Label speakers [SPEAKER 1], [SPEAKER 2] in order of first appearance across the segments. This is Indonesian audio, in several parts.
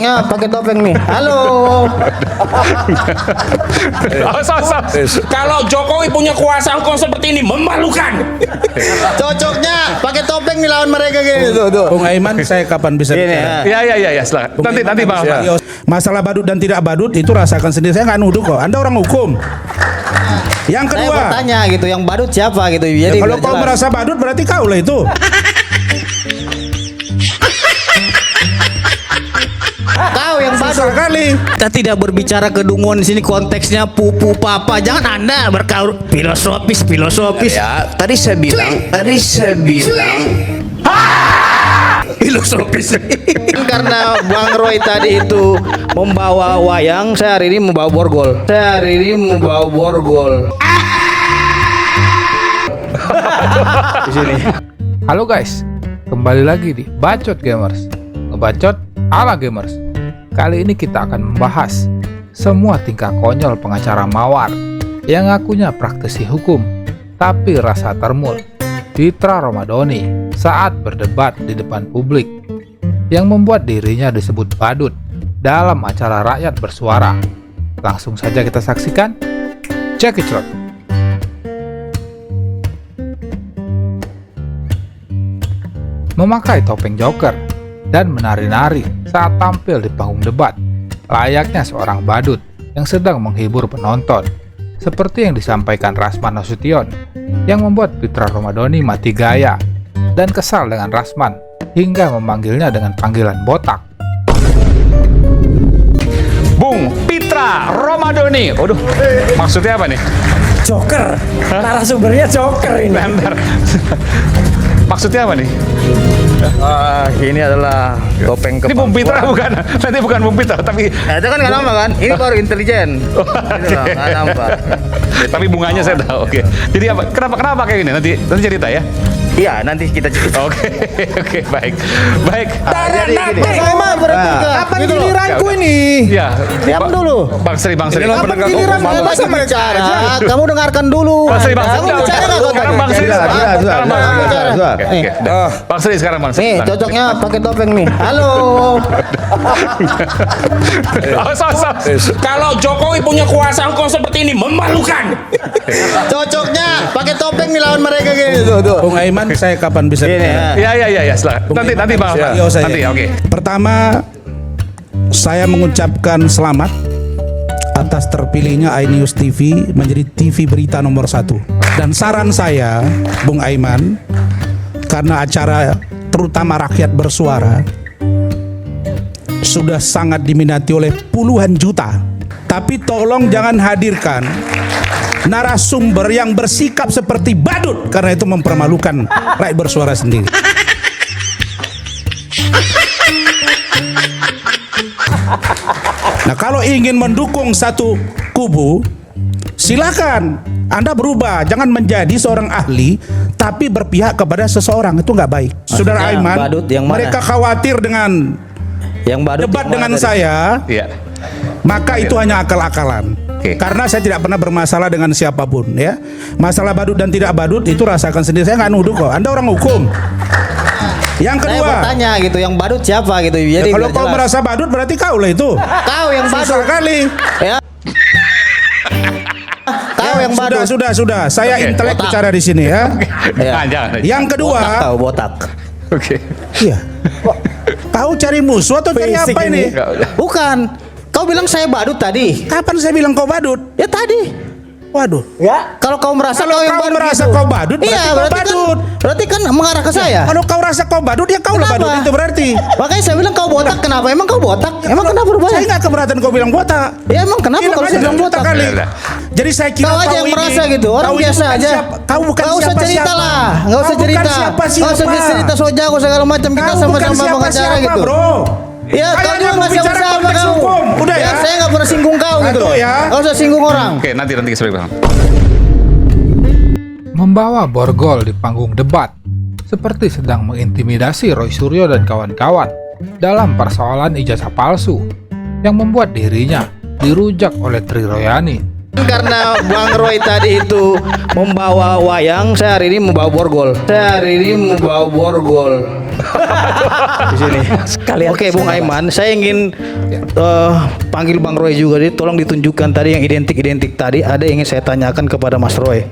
[SPEAKER 1] Ya, pakai topeng nih. Halo.
[SPEAKER 2] Kalau Jokowi punya kuasa hukum seperti ini memalukan.
[SPEAKER 1] Cocoknya pakai topeng nih lawan mereka gini tuh.
[SPEAKER 3] Bung Aiman, saya kapan bisa bicara?
[SPEAKER 2] Ya, silakan. Nanti Bang Ahmad.
[SPEAKER 3] Masalah badut dan tidak badut itu rasakan sendiri. Saya nggak nuduh kok. Anda orang hukum. Yang
[SPEAKER 1] Saya
[SPEAKER 3] kedua,
[SPEAKER 1] bertanya gitu, yang badut siapa gitu. Jadi
[SPEAKER 3] kalau
[SPEAKER 1] nggak
[SPEAKER 3] kau
[SPEAKER 1] jelas.
[SPEAKER 3] merasa badut berarti kau lah itu.
[SPEAKER 1] Kau yang badut.
[SPEAKER 3] Susah kali.
[SPEAKER 1] Kita tidak berbicara kedunguan di sini, konteksnya pupu papa. Jangan Anda berkaur filosofis.
[SPEAKER 4] Ya, tadi saya bilang
[SPEAKER 1] Filosofis. Karena Bang Roy tadi itu membawa wayang, saya hari ini membawa borgol. Di sini.
[SPEAKER 5] Halo guys, kembali lagi di Bacot Gamers, ngebacot ala gamers. Kali ini kita akan membahas semua tingkah konyol pengacara mawar yang ngakunya praktisi hukum, tapi rasa termul Fitra Romadhoni saat berdebat di depan publik, yang membuat dirinya disebut badut dalam acara Rakyat Bersuara. Langsung saja kita saksikan. Check it out. Memakai topeng Joker dan menari-nari saat tampil di panggung debat, layaknya seorang badut yang sedang menghibur penonton, seperti yang disampaikan Rasman Nasution, yang membuat Fitra Romadhoni mati gaya dan kesal dengan Rasman hingga memanggilnya dengan panggilan botak.
[SPEAKER 2] Bung Fitra Romadhoni. Waduh, maksudnya apa nih?
[SPEAKER 6] Joker, narasumbernya Joker ini.
[SPEAKER 2] Bentar. Maksudnya apa nih?
[SPEAKER 1] Ini adalah topeng
[SPEAKER 2] Ini Bung Fitra bukan? Nanti bukan Bung Fitra, tapi
[SPEAKER 1] Nah, itu kan nggak nama kan? Ini baru intelijen. Itu loh, nggak nampak.
[SPEAKER 2] tapi bunganya saya tahu. Oke. Jadi apa? Kenapa kayak gini? Nanti cerita ya.
[SPEAKER 1] Iya, nanti kita cerita.
[SPEAKER 2] Oke, baik.
[SPEAKER 1] Jadi gini. Sama berarti
[SPEAKER 3] Kapan giliranku ini?
[SPEAKER 2] Ya.
[SPEAKER 1] Diam dulu.
[SPEAKER 2] Bang Sri.
[SPEAKER 3] Kapan giliran
[SPEAKER 1] Masa bicara? Kamu dengarkan dulu.
[SPEAKER 2] Bang Sri.
[SPEAKER 1] Kamu bicara nggak?
[SPEAKER 2] Sekarang Bang Sri. Sekarang Bang Sri.
[SPEAKER 1] Sudah.
[SPEAKER 2] Oke. Bang Sri sekarang Bang Sri.
[SPEAKER 1] Nih, cocoknya pakai topeng nih. Halo.
[SPEAKER 2] Kalau Jokowi punya kuasa hukum seperti ini memalukan.
[SPEAKER 1] Cocoknya pakai topeng nih lawan mereka gini tuh.
[SPEAKER 3] Bung Aiman, saya kapan bisa bicara?
[SPEAKER 2] Ya, silakan. Nanti Bang Ahmad.
[SPEAKER 3] Beliau saya.
[SPEAKER 2] Nanti, oke.
[SPEAKER 3] Pertama, saya mengucapkan selamat atas terpilihnya iNews TV menjadi TV berita nomor 1. Dan saran saya, Bung Aiman, karena acara terutama Rakyat Bersuara sudah sangat diminati oleh puluhan juta, tapi tolong jangan hadirkan narasumber yang bersikap seperti badut, karena itu mempermalukan Rakyat Bersuara sendiri. Nah, kalau ingin mendukung satu kubu, silakan Anda berubah, jangan menjadi seorang ahli tapi berpihak kepada seseorang, itu nggak baik. Saudara Aiman,
[SPEAKER 1] badut yang mana?
[SPEAKER 3] mereka khawatir dengan
[SPEAKER 1] Yang badut
[SPEAKER 3] debat
[SPEAKER 1] yang
[SPEAKER 3] dengan
[SPEAKER 1] mana tadi?
[SPEAKER 3] saya,
[SPEAKER 2] Iya.
[SPEAKER 3] maka itu hanya akal-akalan.
[SPEAKER 2] Oke.
[SPEAKER 3] Karena saya tidak pernah bermasalah dengan siapapun, ya. Masalah badut dan tidak badut itu rasakan sendiri. Saya nggak nuduh kok. Anda orang hukum. Yang
[SPEAKER 1] Saya
[SPEAKER 3] kedua,
[SPEAKER 1] bertanya gitu, yang badut siapa gitu. Jadi
[SPEAKER 3] kalau
[SPEAKER 1] nggak
[SPEAKER 3] kau
[SPEAKER 1] jelas.
[SPEAKER 3] merasa badut berarti kau lah itu.
[SPEAKER 1] Kau yang
[SPEAKER 3] Susah
[SPEAKER 1] badut.
[SPEAKER 3] kali.
[SPEAKER 1] Ya. Kau yang badut.
[SPEAKER 3] Sudah. Saya
[SPEAKER 2] Oke,
[SPEAKER 3] intelek
[SPEAKER 1] botak.
[SPEAKER 3] bicara di sini ya.
[SPEAKER 2] Jangan.
[SPEAKER 3] Yang kedua,
[SPEAKER 1] Botak kau, botak.
[SPEAKER 2] Oke.
[SPEAKER 3] iya. Kau cari musuh atau cari
[SPEAKER 6] Fisik
[SPEAKER 3] apa ini?
[SPEAKER 1] Bukan. Kau bilang saya badut tadi.
[SPEAKER 3] Kapan saya bilang kau badut?
[SPEAKER 1] Ya tadi.
[SPEAKER 3] Waduh.
[SPEAKER 6] Ya,
[SPEAKER 1] Kalau kau merasa
[SPEAKER 3] Kalau
[SPEAKER 1] kau yang
[SPEAKER 3] kau
[SPEAKER 1] badut
[SPEAKER 3] merasa
[SPEAKER 1] gitu.
[SPEAKER 3] kau badut, berarti
[SPEAKER 1] Iya,
[SPEAKER 3] kau
[SPEAKER 1] berarti
[SPEAKER 3] badut.
[SPEAKER 1] berarti kan mengarah ke saya.
[SPEAKER 3] Kalau kau rasa kau badut, ya kau lah
[SPEAKER 1] Kenapa?
[SPEAKER 3] badut itu berarti.
[SPEAKER 1] Makanya saya bilang kau botak. Kenapa? Emang kau botak? Emang kenapa
[SPEAKER 3] Saya
[SPEAKER 1] rupanya?
[SPEAKER 3] nggak keberatan kau bilang botak.
[SPEAKER 1] Ya emang kenapa
[SPEAKER 3] Bilang
[SPEAKER 1] kalau
[SPEAKER 3] aja
[SPEAKER 1] saya bilang
[SPEAKER 3] botak
[SPEAKER 1] botak?
[SPEAKER 3] kali.
[SPEAKER 2] Ya udah.
[SPEAKER 3] Jadi saya kira
[SPEAKER 1] Kau aja yang
[SPEAKER 3] ini-
[SPEAKER 1] merasa gitu, orang
[SPEAKER 3] kau ini
[SPEAKER 1] biasa
[SPEAKER 3] bukan
[SPEAKER 1] aja.
[SPEAKER 3] siapa- Kau bukan
[SPEAKER 1] Nggak usah
[SPEAKER 3] siapa-siapa.
[SPEAKER 1] cerita lah, nggak usah
[SPEAKER 3] Kau bukan
[SPEAKER 1] cerita.
[SPEAKER 3] siapa-siapa.
[SPEAKER 1] Nggak usah cerita sojago segala macam, kita
[SPEAKER 3] Kau bukan
[SPEAKER 1] sama-sama pengacara
[SPEAKER 3] siapa-siapa,
[SPEAKER 1] gitu.
[SPEAKER 3] bro.
[SPEAKER 1] Ya, kau
[SPEAKER 3] Kayaknya
[SPEAKER 1] juga nggak
[SPEAKER 3] berbicara
[SPEAKER 1] siapa-siapa
[SPEAKER 3] konteks
[SPEAKER 1] kau.
[SPEAKER 3] hukum. Udah ya.
[SPEAKER 1] Saya nggak pernah singgung kau gitu
[SPEAKER 3] Satu
[SPEAKER 1] loh.
[SPEAKER 3] ya.
[SPEAKER 1] Nggak usah singgung orang.
[SPEAKER 2] Oke, nanti sebagai Bang.
[SPEAKER 5] Membawa borgol di panggung debat, seperti sedang mengintimidasi Roy Suryo dan kawan-kawan dalam persoalan ijazah palsu, yang membuat dirinya dirujak oleh Tri Royani.
[SPEAKER 1] Karena Bang Roy tadi itu membawa wayang, saya hari ini membawa borgol. Di sini.
[SPEAKER 6] Sekalian
[SPEAKER 1] Oke, Bung Aiman, saya ingin panggil Bang Roy juga. Tolong ditunjukkan tadi yang identik tadi. Ada yang ingin saya tanyakan kepada Mas Roy.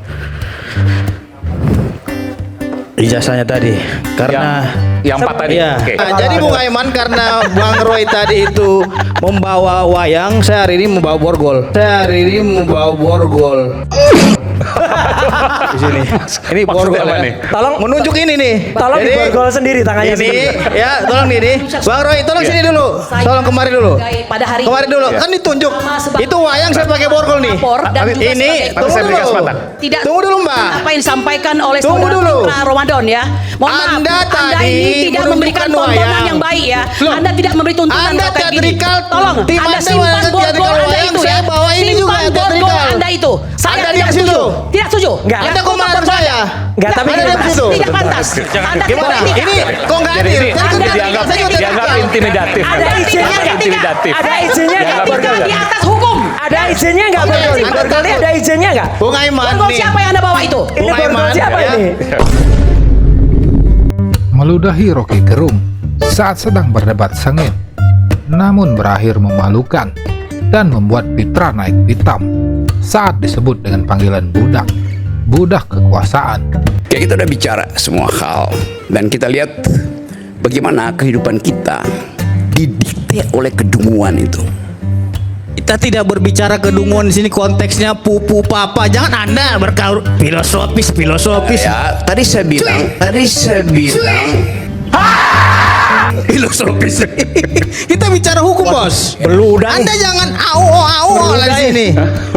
[SPEAKER 1] Ijazahnya tadi, karena
[SPEAKER 2] yang 4 tadi.
[SPEAKER 1] Iya.
[SPEAKER 2] Oke.
[SPEAKER 1] Nah, jadi Bung Aiman, karena Bang Roy tadi itu membawa wayang, saya hari ini membawa borgol. Di sini. Ini borgol
[SPEAKER 2] Maksudnya apa
[SPEAKER 1] ya.
[SPEAKER 2] nih?
[SPEAKER 6] Tolong
[SPEAKER 1] Menunjuk ini nih.
[SPEAKER 6] tolong
[SPEAKER 1] Jadi,
[SPEAKER 6] diborgol sendiri tangannya
[SPEAKER 1] ini
[SPEAKER 6] sendiri.
[SPEAKER 1] ya, tolong ini. Bang Roy, tolong sini dulu. Tolong kemari dulu.
[SPEAKER 7] Pada hari
[SPEAKER 1] Kemari dulu.
[SPEAKER 2] Iya.
[SPEAKER 1] Kan ditunjuk. Itu wayang saya pakai borgol nih. Ini
[SPEAKER 2] nanti saya beri kesempatan.
[SPEAKER 7] Tidak
[SPEAKER 1] Tunggu dulu, Mbak.
[SPEAKER 7] apa yang disampaikan oleh
[SPEAKER 1] Tunggu
[SPEAKER 7] saudara
[SPEAKER 1] dulu.
[SPEAKER 7] Putra Ramadan ya. Mohon
[SPEAKER 1] Anda
[SPEAKER 7] maaf, Anda
[SPEAKER 1] tadi
[SPEAKER 7] ini tidak memberikan
[SPEAKER 1] menunjukkan
[SPEAKER 7] tontonan
[SPEAKER 1] wayang.
[SPEAKER 7] yang baik ya.
[SPEAKER 1] Loh,
[SPEAKER 7] Anda tidak memberi tuntunan
[SPEAKER 1] Anda
[SPEAKER 7] kalau kayak gini.
[SPEAKER 1] teatrikal,
[SPEAKER 7] Tolong,
[SPEAKER 1] tim
[SPEAKER 7] Anda
[SPEAKER 1] Anda
[SPEAKER 7] simpan
[SPEAKER 1] mana
[SPEAKER 7] borgol
[SPEAKER 1] teatrikal
[SPEAKER 7] Anda
[SPEAKER 1] wayang,
[SPEAKER 7] itu ya.
[SPEAKER 1] saya bawa ini juga
[SPEAKER 7] Simpan borgol
[SPEAKER 1] teatrikal.
[SPEAKER 7] Anda itu. Saya
[SPEAKER 1] Anda
[SPEAKER 7] tidak
[SPEAKER 1] diam
[SPEAKER 7] setuju.
[SPEAKER 1] situ.
[SPEAKER 7] Tidak setuju.
[SPEAKER 6] Enggak.
[SPEAKER 7] Anda
[SPEAKER 1] Anda kok marah saya?
[SPEAKER 6] Enggak, tapi
[SPEAKER 1] Anda
[SPEAKER 6] gini,
[SPEAKER 1] diam
[SPEAKER 6] Mas.
[SPEAKER 1] situ.
[SPEAKER 7] tidak pantas. Anda
[SPEAKER 1] Gimana?
[SPEAKER 7] tidak
[SPEAKER 1] Ini kok nggak
[SPEAKER 2] Jadi
[SPEAKER 1] adil?
[SPEAKER 2] ini
[SPEAKER 1] Saya
[SPEAKER 7] Anda
[SPEAKER 2] dianggap
[SPEAKER 1] teatrikal.
[SPEAKER 2] intimidatif.
[SPEAKER 6] Ada izinnya nggak?
[SPEAKER 2] Intimidatif.
[SPEAKER 6] Ada izinnya nggak
[SPEAKER 2] Dianggap
[SPEAKER 6] borgol?
[SPEAKER 7] di atas hukum.
[SPEAKER 6] Ada izinnya nggak
[SPEAKER 1] Oke,
[SPEAKER 6] borgol?
[SPEAKER 1] Anda
[SPEAKER 6] Borgolnya
[SPEAKER 1] takut.
[SPEAKER 6] ada izinnya nggak?
[SPEAKER 1] Bung Aiman
[SPEAKER 7] Borgol
[SPEAKER 1] nih.
[SPEAKER 7] siapa yang Anda bawa itu?
[SPEAKER 6] Ini
[SPEAKER 1] Bung
[SPEAKER 6] borgol
[SPEAKER 1] Aiman,
[SPEAKER 6] siapa
[SPEAKER 1] ya.
[SPEAKER 6] ini?
[SPEAKER 5] Meludahi Rocky Gerung saat sedang berdebat sengit, namun berakhir memalukan dan membuat Fitra naik pitam saat disebut dengan panggilan budak kekuasaan.
[SPEAKER 4] Kayak kita udah bicara semua hal dan kita lihat bagaimana kehidupan kita didikte oleh kedunguan itu.
[SPEAKER 1] Kita tidak berbicara kedunguan di sini, konteksnya pupu papa. Jangan Anda berkaur filosofis.
[SPEAKER 4] Ya, tadi saya bilang filosofis.
[SPEAKER 1] Kita bicara hukum, Bos.
[SPEAKER 6] Beludang.
[SPEAKER 1] Anda jangan au lah di sini.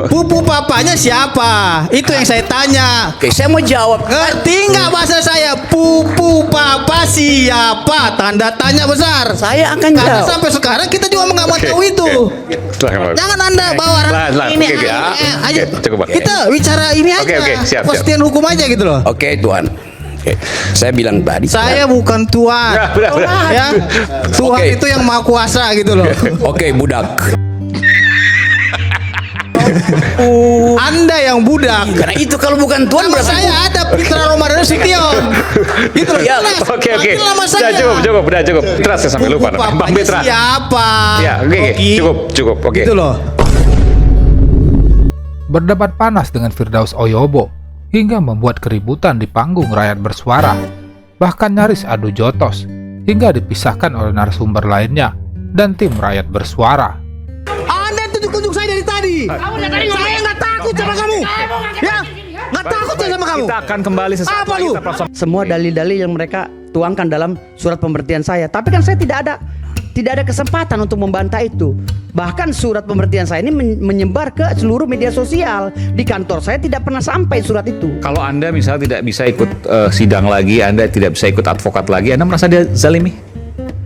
[SPEAKER 1] Pupu papanya siapa? Itu yang saya tanya.
[SPEAKER 4] Oke, saya mau jawab.
[SPEAKER 1] Ngerti nggak bahasa saya? Pupu papa siapa? Tanda tanya besar.
[SPEAKER 4] Saya akan
[SPEAKER 1] Karena
[SPEAKER 4] jawab.
[SPEAKER 1] sampai sekarang kita juga nggak mau tahu itu. Jangan Anda bawa
[SPEAKER 2] Pelan-pelan.
[SPEAKER 1] ini
[SPEAKER 2] Oke,
[SPEAKER 1] aja.
[SPEAKER 2] oke, cukup, Pak.
[SPEAKER 1] Kita bicara ini aja.
[SPEAKER 2] Oke, siap.
[SPEAKER 1] Postingan hukum aja gitu loh.
[SPEAKER 4] Oke, Tuhan. Oke, saya bilang tadi.
[SPEAKER 1] Saya bukan Tuhan.
[SPEAKER 2] Ya, udah.
[SPEAKER 1] Ya, Tuhan
[SPEAKER 4] Oke.
[SPEAKER 1] itu yang maha kuasa gitu loh.
[SPEAKER 4] Oke, budak.
[SPEAKER 1] Anda yang budak.
[SPEAKER 4] Karena itu kalau bukan Tuhan
[SPEAKER 1] Nama
[SPEAKER 4] berarti
[SPEAKER 1] saya ada Fitra Ramadan Sution. Gitu loh.
[SPEAKER 4] Ya,
[SPEAKER 1] jelas.
[SPEAKER 2] Oke.
[SPEAKER 1] Itu nama saya.
[SPEAKER 2] Udah cukup. Fitra saya sampai lupa.
[SPEAKER 1] Pupu
[SPEAKER 2] Bang
[SPEAKER 1] papanya
[SPEAKER 2] Fitra.
[SPEAKER 1] siapa?
[SPEAKER 2] Ya, oke.
[SPEAKER 1] Rocky.
[SPEAKER 2] Cukup. Oke.
[SPEAKER 1] Gitu loh.
[SPEAKER 5] Berdebat panas dengan Firdaus Oyobo hingga membuat keributan di panggung rakyat bersuara, bahkan nyaris adu jotos hingga dipisahkan oleh narasumber lainnya dan tim rakyat bersuara.
[SPEAKER 1] Anda tunjuk-tunjuk saya dari tadi. Saya nggak takut sama kamu. Ya, nggak takut saya sama kamu.
[SPEAKER 2] Kita akan kembali sesaat
[SPEAKER 1] Apa
[SPEAKER 2] lagi.
[SPEAKER 1] lu?
[SPEAKER 2] Kita proses.
[SPEAKER 8] Semua dalil-dalil yang mereka tuangkan dalam surat pemberhentian saya. Tapi kan saya tidak ada kesempatan untuk membantah itu. Bahkan surat pemberhentian saya ini menyebar ke seluruh media sosial. Di kantor saya tidak pernah sampai surat itu.
[SPEAKER 2] Kalau Anda misalnya tidak bisa ikut sidang lagi, Anda tidak bisa ikut advokat lagi, Anda merasa dia zalimi?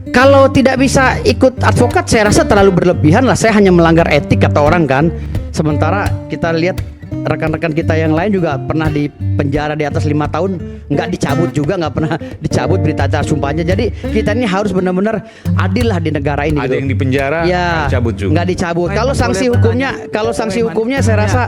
[SPEAKER 8] Kalau tidak bisa ikut advokat, saya rasa terlalu berlebihan lah. Saya hanya melanggar etik kata orang kan. Sementara kita lihat rekan-rekan kita yang lain juga pernah di penjara di atas 5 tahun, nggak dicabut juga, nggak pernah dicabut berita acara sumpahnya. Jadi kita ini harus benar-benar adil lah di negara ini.
[SPEAKER 2] Ada
[SPEAKER 8] gitu.
[SPEAKER 2] yang di penjara,
[SPEAKER 8] Ya,
[SPEAKER 2] dicabut juga.
[SPEAKER 8] nggak dicabut. Kalau sanksi hukumnya, saya rasa.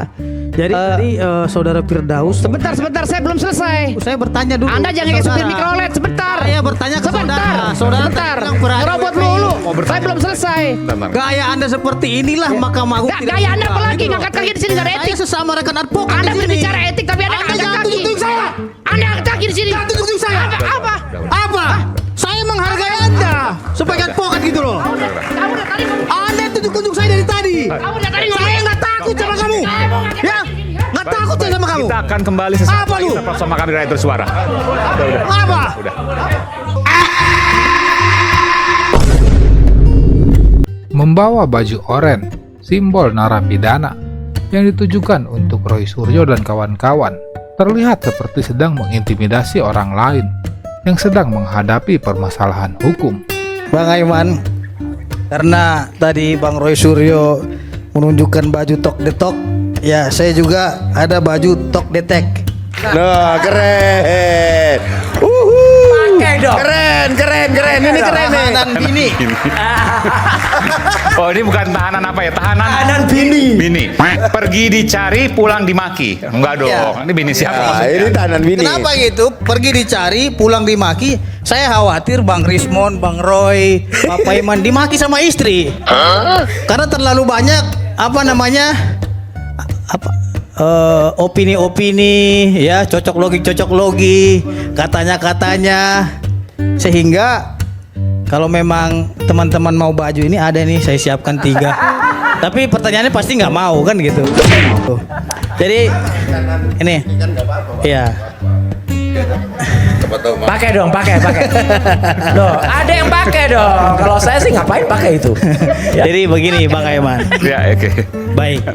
[SPEAKER 6] Jadi tadi saudara Firdaus.
[SPEAKER 8] Sebentar, saya belum selesai.
[SPEAKER 6] Saya bertanya dulu.
[SPEAKER 8] Anda jangan kayak supir
[SPEAKER 6] Saudara.
[SPEAKER 8] mikrolet, sebentar.
[SPEAKER 6] Saya bertanya ke saudara. Saudara
[SPEAKER 8] sebentar.
[SPEAKER 6] tadi bilang berani
[SPEAKER 8] Ngerobot
[SPEAKER 6] WPI.
[SPEAKER 8] mulu.
[SPEAKER 2] Mau bertanya.
[SPEAKER 8] Saya belum selesai.
[SPEAKER 2] Bentar.
[SPEAKER 6] Gaya Anda seperti inilah Mahkamah Agung.
[SPEAKER 8] Nggak,
[SPEAKER 6] tidak
[SPEAKER 8] gaya Anda
[SPEAKER 6] suka,
[SPEAKER 8] apa lagi?
[SPEAKER 6] gitu loh.
[SPEAKER 8] Ngangkat kaki di sini nggak ada etik.
[SPEAKER 6] Saya sesama rekan advokat
[SPEAKER 8] Anda
[SPEAKER 6] di sini.
[SPEAKER 8] berbicara etik tapi Anda angkat
[SPEAKER 6] jangan
[SPEAKER 8] kaki.
[SPEAKER 6] tunjuk saya.
[SPEAKER 8] Anda angkat kaki di sini.
[SPEAKER 6] Jangan tunjuk saya.
[SPEAKER 8] Apa?
[SPEAKER 6] Apa? Saya menghargai Anda sebagai advokat gitu loh.
[SPEAKER 8] Kamu udah tadi
[SPEAKER 6] Anda tunjuk-tunjuk saya dari tadi.
[SPEAKER 8] Kamu udah tadi ngomong.
[SPEAKER 6] Saya nggak takut sama kamu. Ya, nggak takut saya sama kamu.
[SPEAKER 2] Kita akan kembali sesaat
[SPEAKER 6] Apa
[SPEAKER 2] lagi.
[SPEAKER 6] lu?
[SPEAKER 2] Kita proses sama kami rakyat bersuara.
[SPEAKER 6] Apa?
[SPEAKER 2] Udah.
[SPEAKER 5] Membawa baju oranye, simbol narapidana yang ditujukan untuk Roy Suryo dan kawan-kawan, terlihat seperti sedang mengintimidasi orang lain yang sedang menghadapi permasalahan hukum.
[SPEAKER 1] Bang Aiman, karena tadi Bang Roy Suryo menunjukkan baju tok detok, ya saya juga ada baju tok detek.
[SPEAKER 4] Nah, keren.
[SPEAKER 8] Pakai dong.
[SPEAKER 4] Keren. Ini keren nih.
[SPEAKER 1] Tahanan bini.
[SPEAKER 2] Oh, ini bukan tahanan apa ya? Tahanan
[SPEAKER 7] bini.
[SPEAKER 2] bini. Pergi dicari, pulang dimaki. Enggak dong.
[SPEAKER 1] Ya.
[SPEAKER 2] Ini bini siapa
[SPEAKER 9] Nah,
[SPEAKER 2] maksudnya?
[SPEAKER 9] ini tahanan bini.
[SPEAKER 1] Kenapa gitu? Pergi dicari, pulang dimaki. Saya khawatir Bang Rismon, Bang Roy, Pak Paiman dimaki sama istri. Karena terlalu banyak apa namanya? Opini-opini, ya, cocok logi, katanya, sehingga kalau memang teman-teman mau baju ini ada nih, saya siapkan 3. Tapi pertanyaannya pasti nggak mau kan gitu. Jadi ini, ya.
[SPEAKER 7] Pakai dong, pakai. Loh, ada yang pakai dong. Kalau saya sih ngapain pakai itu?
[SPEAKER 1] Jadi begini Bang Aiman.
[SPEAKER 2] Ya, oke.
[SPEAKER 1] Baik.